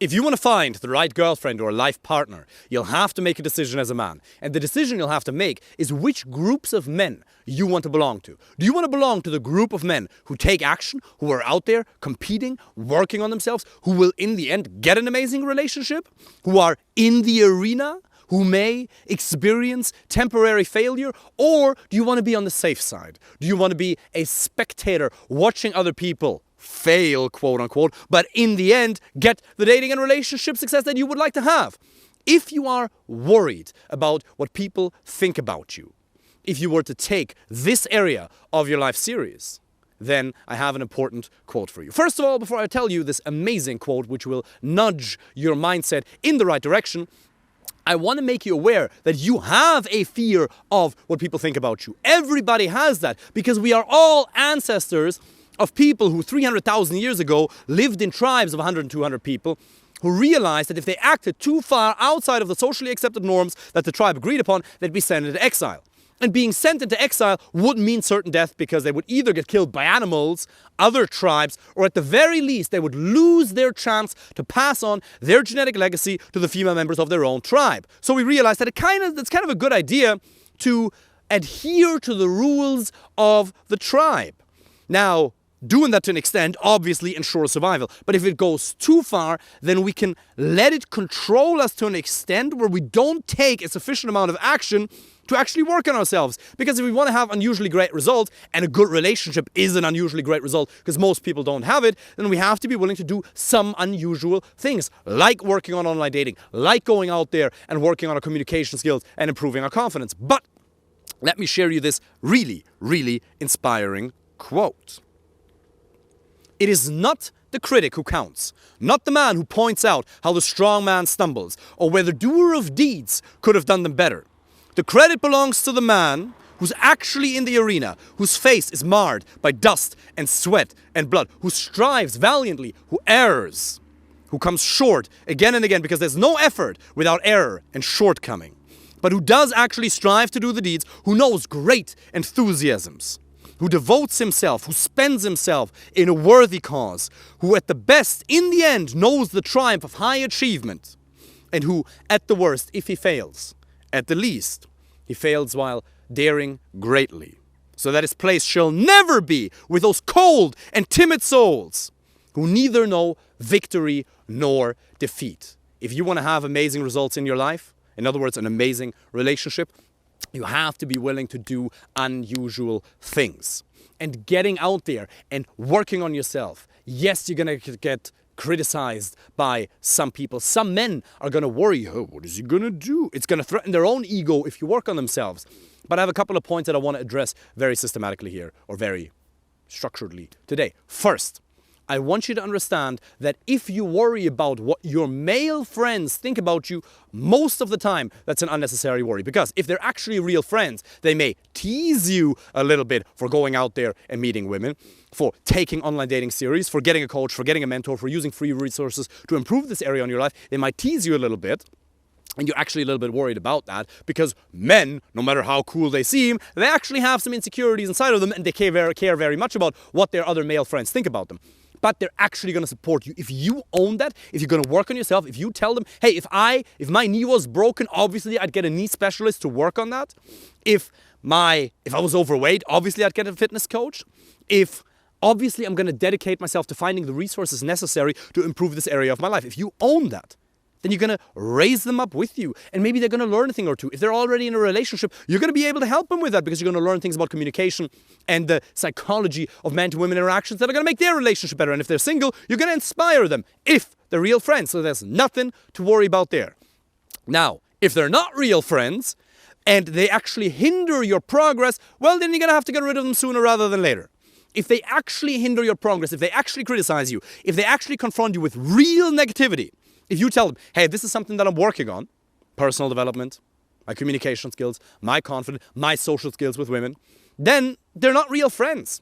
If you want to find the right girlfriend or life partner, you'll have to make a decision as a man. And the decision you'll have to make is which groups of men you want to belong to. Do you want to belong to the group of men who take action, who are out there competing, working on themselves, who will in the end get an amazing relationship, who are in the arena, who may experience temporary failure? Or do you want to be on the safe side? Do you want to be a spectator watching other people fail, quote unquote, but in the end get the dating and relationship success that you would like to have? If you are worried about what people think about you, if you were to take this area of your life serious, then I have an important quote for you. First of all, before I tell you this amazing quote which will nudge your mindset in the right direction, I want to make you aware that you have a fear of what people think about you. Everybody has that because we are all ancestors of people who 300,000 years ago lived in tribes of 100 and 200 people who realized that if they acted too far outside of the socially accepted norms that the tribe agreed upon, they'd be sent into exile. And being sent into exile would mean certain death because they would either get killed by animals, other tribes, or at the very least they would lose their chance to pass on their genetic legacy to the female members of their own tribe. So we realized that it's kind of a good idea to adhere to the rules of the tribe. Now, doing that to an extent obviously ensures survival. But if it goes too far, then we can let it control us to an extent where we don't take a sufficient amount of action to actually work on ourselves. Because if we want to have unusually great results, and a good relationship is an unusually great result because most people don't have it, then we have to be willing to do some unusual things, like working on online dating, like going out there and working on our communication skills and improving our confidence. But let me share you this really, really inspiring quote. It is not the critic who counts, not the man who points out how the strong man stumbles, or where the doer of deeds could have done them better. The credit belongs to the man who's actually in the arena, whose face is marred by dust and sweat and blood, who strives valiantly, who errs, who comes short again and again because there's no effort without error and shortcoming, but who does actually strive to do the deeds, who knows great enthusiasms, who devotes himself, who spends himself in a worthy cause, who at the best, in the end, knows the triumph of high achievement, and who, at the worst, if he fails, at the least, he fails while daring greatly, so that his place shall never be with those cold and timid souls who neither know victory nor defeat. If you want to have amazing results in your life, in other words, an amazing relationship, you have to be willing to do unusual things. And getting out there and working on yourself. Yes, you're going to get criticized by some people. Some men are going to worry, oh, what is he going to do? It's going to threaten their own ego if you work on themselves. But I have a couple of points that I want to address very systematically here, or very structuredly today. First, I want you to understand that if you worry about what your male friends think about you, most of the time, that's an unnecessary worry. Because if they're actually real friends, they may tease you a little bit for going out there and meeting women, for taking online dating series, for getting a coach, for getting a mentor, for using free resources to improve this area in your life. They might tease you a little bit. And you're actually a little bit worried about that because men, no matter how cool they seem, they actually have some insecurities inside of them and they care very much about what their other male friends think about them. But they're actually going to support you. If you own that, if you're going to work on yourself, if you tell them, hey, if my knee was broken, obviously I'd get a knee specialist to work on that. If I was overweight, obviously I'd get a fitness coach. Obviously I'm going to dedicate myself to finding the resources necessary to improve this area of my life. If you own that, then you're going to raise them up with you. And maybe they're going to learn a thing or two. If they're already in a relationship, you're going to be able to help them with that because you're going to learn things about communication and the psychology of man-to-women interactions that are going to make their relationship better. And if they're single, you're going to inspire them if they're real friends. So there's nothing to worry about there. Now, if they're not real friends and they actually hinder your progress, well, then you're going to have to get rid of them sooner rather than later. If they actually hinder your progress, if they actually criticize you, if they actually confront you with real negativity, if you tell them, hey, this is something that I'm working on, personal development, my communication skills, my confidence, my social skills with women, then they're not real friends.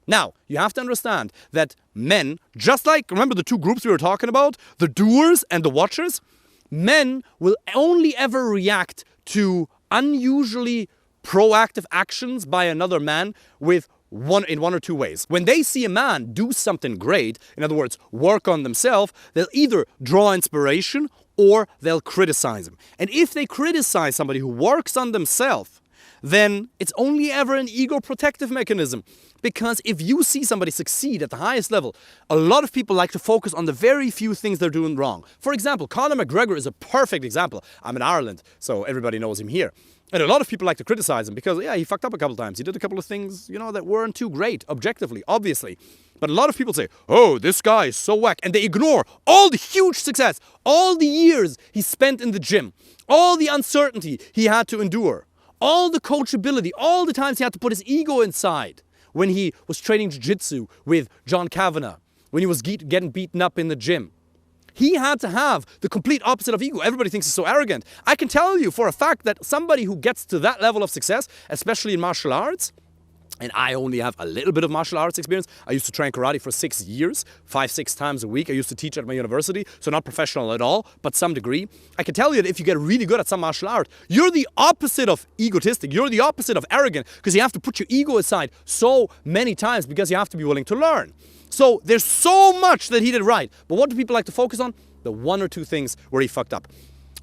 Now, you have to understand that men, just like, remember the two groups we were talking about, the doers and the watchers, men will only ever react to unusually proactive actions by another man with in one or two ways. When they see a man do something great, in other words, work on themselves, they'll either draw inspiration or they'll criticize him. And if they criticize somebody who works on themselves, then it's only ever an ego protective mechanism. Because if you see somebody succeed at the highest level, a lot of people like to focus on the very few things they're doing wrong. For example, Conor McGregor is a perfect example. I'm in Ireland, so everybody knows him here. And a lot of people like to criticize him because, yeah, he fucked up a couple times. He did a couple of things, that weren't too great, objectively, obviously. But a lot of people say, oh, this guy is so whack. And they ignore all the huge success, all the years he spent in the gym, all the uncertainty he had to endure, all the coachability, all the times he had to put his ego inside. When he was training jiu-jitsu with John Kavanagh, when he was getting beaten up in the gym. He had to have the complete opposite of ego. Everybody thinks he's so arrogant. I can tell you for a fact that somebody who gets to that level of success, especially in martial arts, and I only have a little bit of martial arts experience. I used to train karate for 6 years, 5-6 times a week. I used to teach at my university, so not professional at all, but some degree. I can tell you that if you get really good at some martial art, you're the opposite of egotistic. You're the opposite of arrogant, because you have to put your ego aside so many times because you have to be willing to learn. So there's so much that he did right. But what do people like to focus on? The one or two things where he fucked up.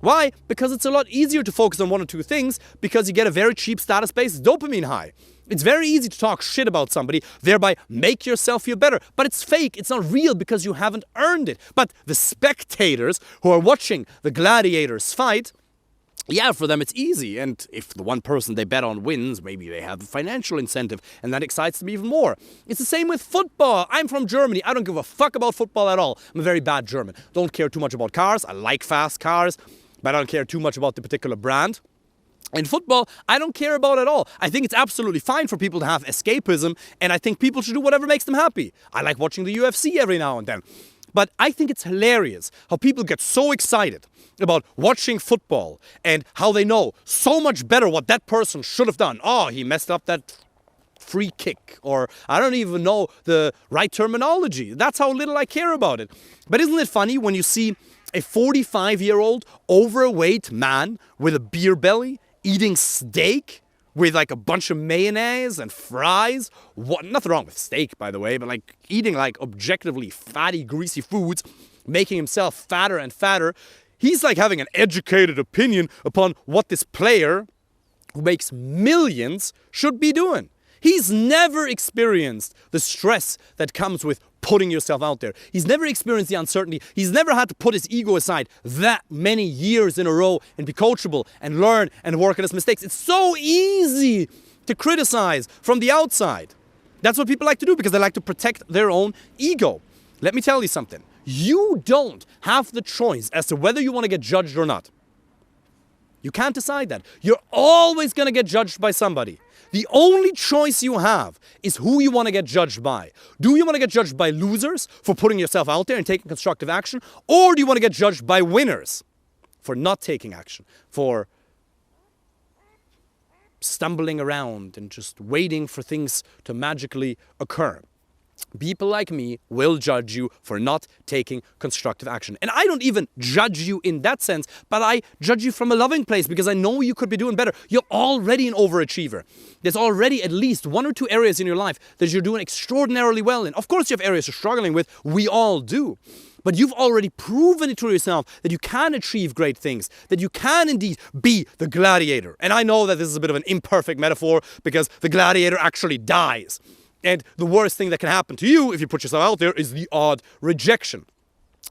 Why? Because it's a lot easier to focus on one or two things because you get a very cheap status-based dopamine high. It's very easy to talk shit about somebody, thereby make yourself feel better. But it's fake, it's not real because you haven't earned it. But the spectators who are watching the gladiators fight, yeah, for them it's easy. And if the one person they bet on wins, maybe they have a financial incentive, and that excites them even more. It's the same with football. I'm from Germany. I don't give a fuck about football at all. I'm a very bad German. Don't care too much about cars. I like fast cars, but I don't care too much about the particular brand. In football, I don't care about it at all. I think it's absolutely fine for people to have escapism, and I think people should do whatever makes them happy. I like watching the UFC every now and then. But I think it's hilarious how people get so excited about watching football and how they know so much better what that person should have done. Oh, he messed up that free kick, or I don't even know the right terminology. That's how little I care about it. But isn't it funny when you see a 45-year-old overweight man with a beer belly eating steak with like a bunch of mayonnaise and fries? Nothing wrong with steak, by the way, but like eating like objectively fatty, greasy foods, making himself fatter and fatter. He's like having an educated opinion upon what this player who makes millions should be doing. He's never experienced the stress that comes with putting yourself out there. He's never experienced the uncertainty. He's never had to put his ego aside that many years in a row and be coachable and learn and work on his mistakes. It's so easy to criticize from the outside. That's what people like to do because they like to protect their own ego. Let me tell you something. You don't have the choice as to whether you want to get judged or not. You can't decide that. You're always going to get judged by somebody. The only choice you have is who you want to get judged by. Do you want to get judged by losers for putting yourself out there and taking constructive action? Or do you want to get judged by winners for not taking action, for stumbling around and just waiting for things to magically occur? People like me will judge you for not taking constructive action. And I don't even judge you in that sense, but I judge you from a loving place because I know you could be doing better. You're already an overachiever. There's already at least one or two areas in your life that you're doing extraordinarily well in. Of course, you have areas you're struggling with. We all do. But you've already proven it to yourself that you can achieve great things, that you can indeed be the gladiator. And I know that this is a bit of an imperfect metaphor because the gladiator actually dies. And the worst thing that can happen to you if you put yourself out there is the odd rejection.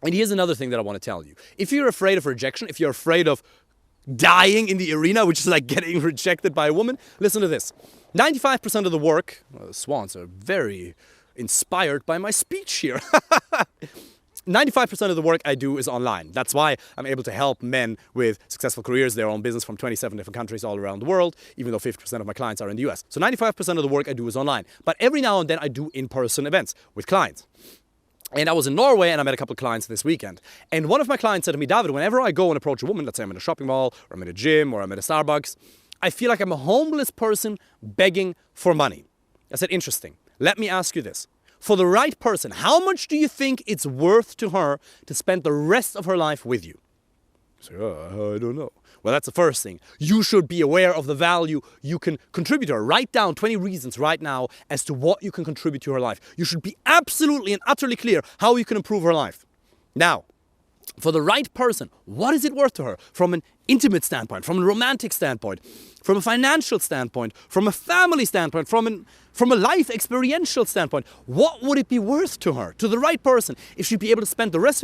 And here's another thing that I want to tell you. If you're afraid of rejection, if you're afraid of dying in the arena, which is like getting rejected by a woman, listen to this. 95% of the work, the Swans are very inspired by my speech here. 95% of the work I do is online. That's why I'm able to help men with successful careers, their own business from 27 different countries all around the world, even though 50% of my clients are in the US. So 95% of the work I do is online. But every now and then I do in-person events with clients. And I was in Norway and I met a couple of clients this weekend. And one of my clients said to me, David, whenever I go and approach a woman, let's say I'm in a shopping mall, or I'm in a gym, or I'm at a Starbucks, I feel like I'm a homeless person begging for money. I said, interesting. Let me ask you this. For the right person, how much do you think it's worth to her to spend the rest of her life with you? So, I don't know. Well, that's the first thing. You should be aware of the value you can contribute to her. Write down 20 reasons right now as to what you can contribute to her life. You should be absolutely and utterly clear how you can improve her life. Now, for the right person, what is it worth to her from an intimate standpoint, from a romantic standpoint, from a financial standpoint, from a family standpoint, from a life experiential standpoint? What would it be worth to her, to the right person, if she'd be able to spend the rest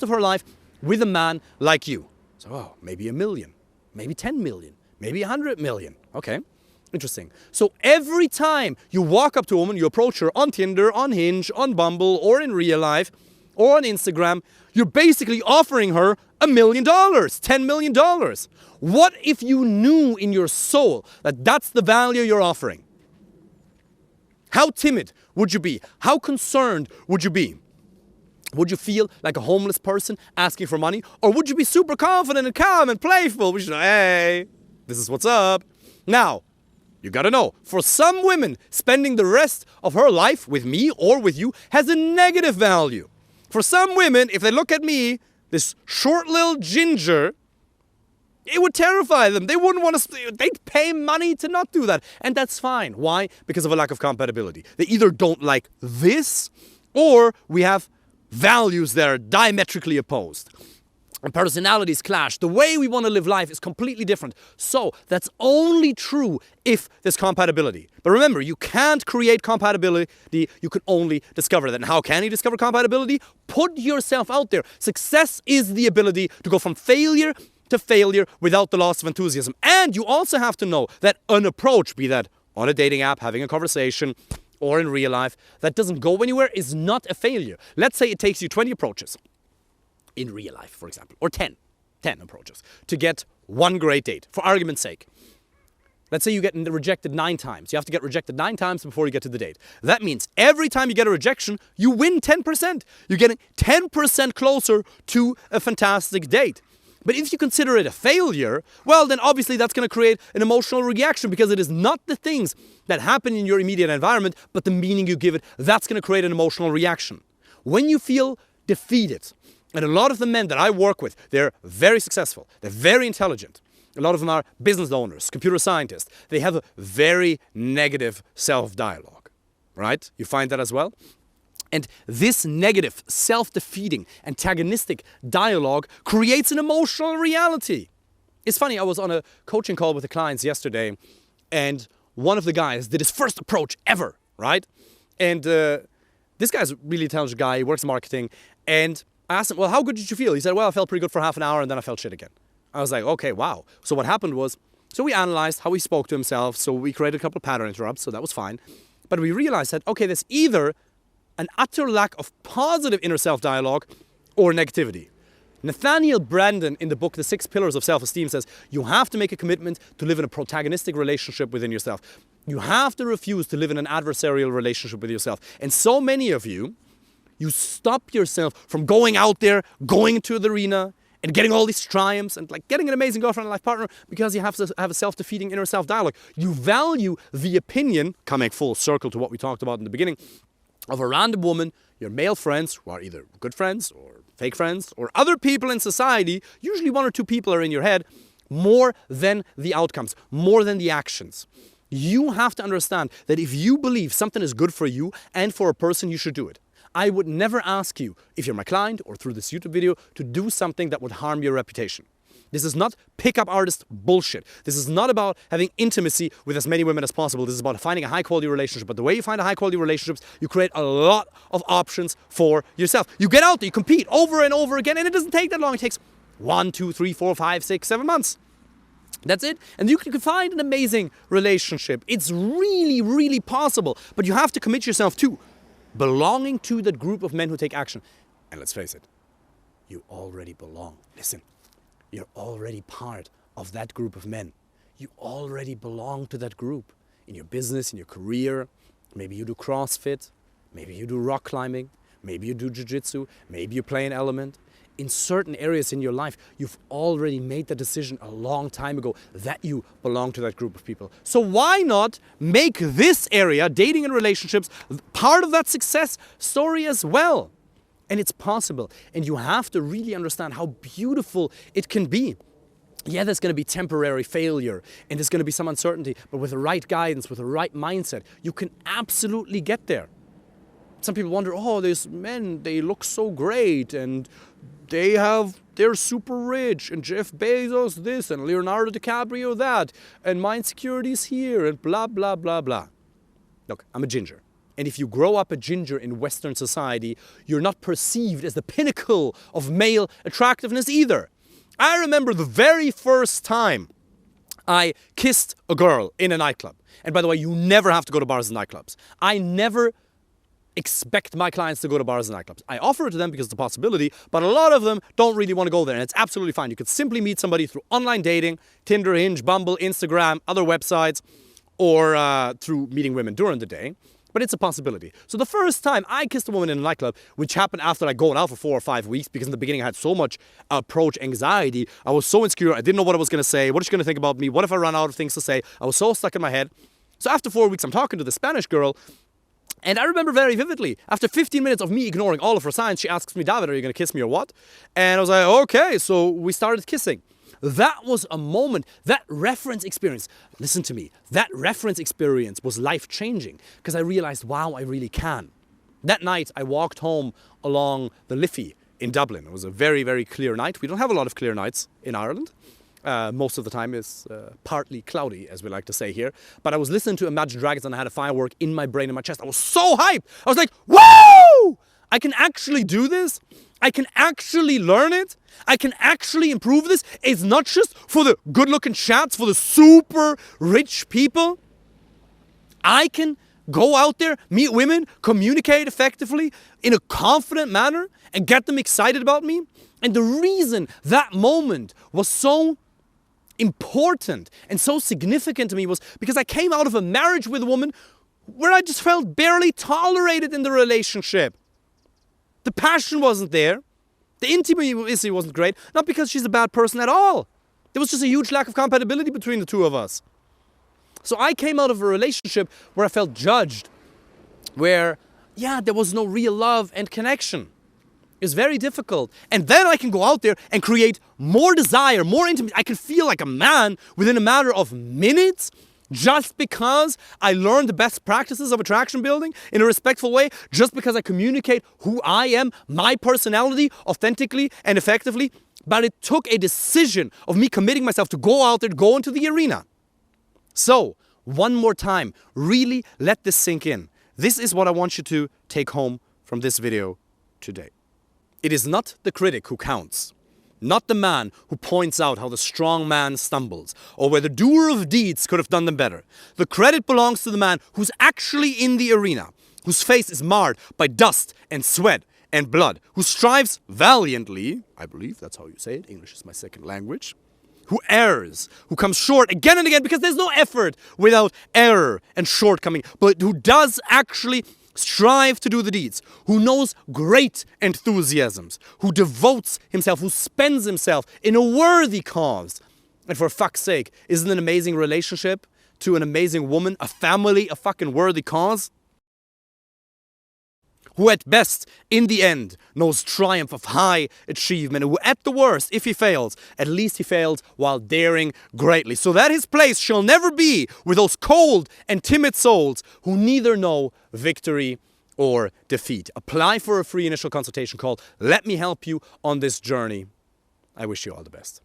of her life with a man like you? So, maybe 1 million, maybe 10 million, maybe 100 million. Okay, interesting. So every time you walk up to a woman, you approach her on Tinder, on Hinge, on Bumble, or in real life, or on Instagram, you're basically offering her $1 million, $10 million. What if you knew in your soul that that's the value you're offering? How timid would you be? How concerned would you be? Would you feel like a homeless person asking for money? Or would you be super confident and calm and playful? We should, hey, this is what's up. Now, you gotta know, for some women, spending the rest of her life with me or with you has a negative value. For some women, if they look at me, this short little ginger, it would terrify them. They wouldn't want to, they'd pay money to not do that. And that's fine. Why? Because of a lack of compatibility. They either don't like this, or we have values that are diametrically opposed. And personalities clash. The way we want to live life is completely different. So that's only true if there's compatibility. But remember, you can't create compatibility. You can only discover that. And how can you discover compatibility? Put yourself out there. Success is the ability to go from failure to failure without the loss of enthusiasm. And you also have to know that an approach, be that on a dating app, having a conversation, or in real life, that doesn't go anywhere is not a failure. Let's say it takes you 20 approaches. In real life, for example, or 10 approaches to get one great date, for argument's sake. Let's say you get rejected 9 times. You have to get rejected 9 times before you get to the date. That means every time you get a rejection, you win 10%. You're getting 10% closer to a fantastic date. But if you consider it a failure, well, then obviously that's going to create an emotional reaction, because it is not the things that happen in your immediate environment, but the meaning you give it. That's going to create an emotional reaction. When you feel defeated, and a lot of the men that I work with, they're very successful. They're very intelligent. A lot of them are business owners, computer scientists. They have a very negative self-dialogue, right? You find that as well? And this negative, self-defeating, antagonistic dialogue creates an emotional reality. It's funny, I was on a coaching call with the clients yesterday, and one of the guys did his first approach ever, right? And this guy's a really intelligent guy. He works in marketing, and I asked him, well, how good did you feel? He said, well, I felt pretty good for half an hour, and then I felt shit again. I was like, okay, wow. So what happened was, so we analyzed how he spoke to himself, so we created a couple of pattern interrupts, so that was fine. But we realized that, okay, there's either an utter lack of positive inner self-dialogue or negativity. Nathaniel Branden, in the book The 6 Pillars of Self-Esteem, says you have to make a commitment to live in a protagonistic relationship within yourself. You have to refuse to live in an adversarial relationship with yourself. And so many of you stop yourself from going out there, going into the arena, and getting all these triumphs, and like getting an amazing girlfriend and life partner, because you have to have a self-defeating inner self-dialogue. You value the opinion, coming full circle to what we talked about in the beginning, of a random woman, your male friends, who are either good friends or fake friends, or other people in society, usually 1 or 2 people are in your head, more than the outcomes, more than the actions. You have to understand that if you believe something is good for you and for a person, you should do it. I would never ask you, if you're my client or through this YouTube video, to do something that would harm your reputation. This is not pick-up artist bullshit. This is not about having intimacy with as many women as possible. This is about finding a high-quality relationship. But the way you find a high-quality relationship, you create a lot of options for yourself. You get out there, you compete over and over again, and it doesn't take that long. It takes 1, 2, 3, 4, 5, 6, 7 months. That's it. And you can find an amazing relationship. It's really, really possible. But you have to commit yourself to belonging to that group of men who take action. And let's face it, you already belong. Listen. You're already part of that group of men. You already belong to that group. In your business, in your career, maybe you do CrossFit, maybe you do rock climbing, maybe you do jiu-jitsu, maybe you play an element. In certain areas in your life, you've already made the decision a long time ago that you belong to that group of people. So why not make this area, dating and relationships, part of that success story as well? And it's possible. And you have to really understand how beautiful it can be. Yeah, there's going to be temporary failure and there's going to be some uncertainty, but with the right guidance, with the right mindset, you can absolutely get there. Some people wonder, oh, these men, they look so great and they're super rich, and Jeff Bezos this and Leonardo DiCaprio that, and my insecurities here and blah, blah, blah, blah. Look, I'm a ginger. And if you grow up a ginger in Western society, you're not perceived as the pinnacle of male attractiveness either. I remember the very first time I kissed a girl in a nightclub. And by the way, you never have to go to bars and nightclubs. I never expect my clients to go to bars and nightclubs. I offer it to them because it's a possibility, but a lot of them don't really want to go there, and it's absolutely fine. You could simply meet somebody through online dating, Tinder, Hinge, Bumble, Instagram, other websites, or through meeting women during the day. But it's a possibility. So the first time I kissed a woman in a nightclub, which happened after like going out for 4 or 5 weeks, because in the beginning I had so much approach anxiety. I was so insecure. I didn't know what I was going to say. What is she going to think about me? What if I ran out of things to say? I was so stuck in my head. So after 4 weeks, I'm talking to the Spanish girl. And I remember very vividly, after 15 minutes of me ignoring all of her signs, she asks me, David, are you going to kiss me or what? And I was like, okay. So we started kissing. That was a moment, that reference experience, listen to me, that reference experience was life-changing because I realized, wow, I really can. That night, I walked home along the Liffey in Dublin. It was a very, very clear night. We don't have a lot of clear nights in Ireland. Most of the time is partly cloudy, as we like to say here. But I was listening to Imagine Dragons and I had a firework in my brain and my chest. I was so hyped. I was like, woo! I can actually do this. I can actually learn it. I can actually improve this. It's not just for the good-looking chats, for the super rich people. I can go out there, meet women, communicate effectively in a confident manner and get them excited about me. And the reason that moment was so important and so significant to me was because I came out of a marriage with a woman where I just felt barely tolerated in the relationship. The passion wasn't there. The intimacy wasn't great. Not because she's a bad person at all. There was just a huge lack of compatibility between the two of us. So I came out of a relationship where I felt judged. Where, yeah, there was no real love and connection. It was very difficult. And then I can go out there and create more desire, more intimacy. I can feel like a man within a matter of minutes just because I learned the best practices of attraction building in a respectful way, just because I communicate who I am, my personality, authentically and effectively. But it took a decision of me committing myself to go out there, go into the arena. So, one more time, really let this sink in. This is what I want you to take home from this video today. It is not the critic who counts. Not the man who points out how the strong man stumbles, or where the doer of deeds could have done them better. The credit belongs to the man who's actually in the arena, whose face is marred by dust and sweat and blood, who strives valiantly, I believe that's how you say it, English is my second language, who errs, who comes short again and again, because there's no effort without error and shortcoming, but who does actually strive to do the deeds, who knows great enthusiasms, who devotes himself, who spends himself in a worthy cause. And for fuck's sake, isn't an amazing relationship to an amazing woman, a family, a fucking worthy cause? Who at best, in the end, knows triumph of high achievement, and who at the worst, if he fails, at least he failed while daring greatly, so that his place shall never be with those cold and timid souls who neither know victory or defeat. Apply for a free initial consultation call. Let me help you on this journey. I wish you all the best.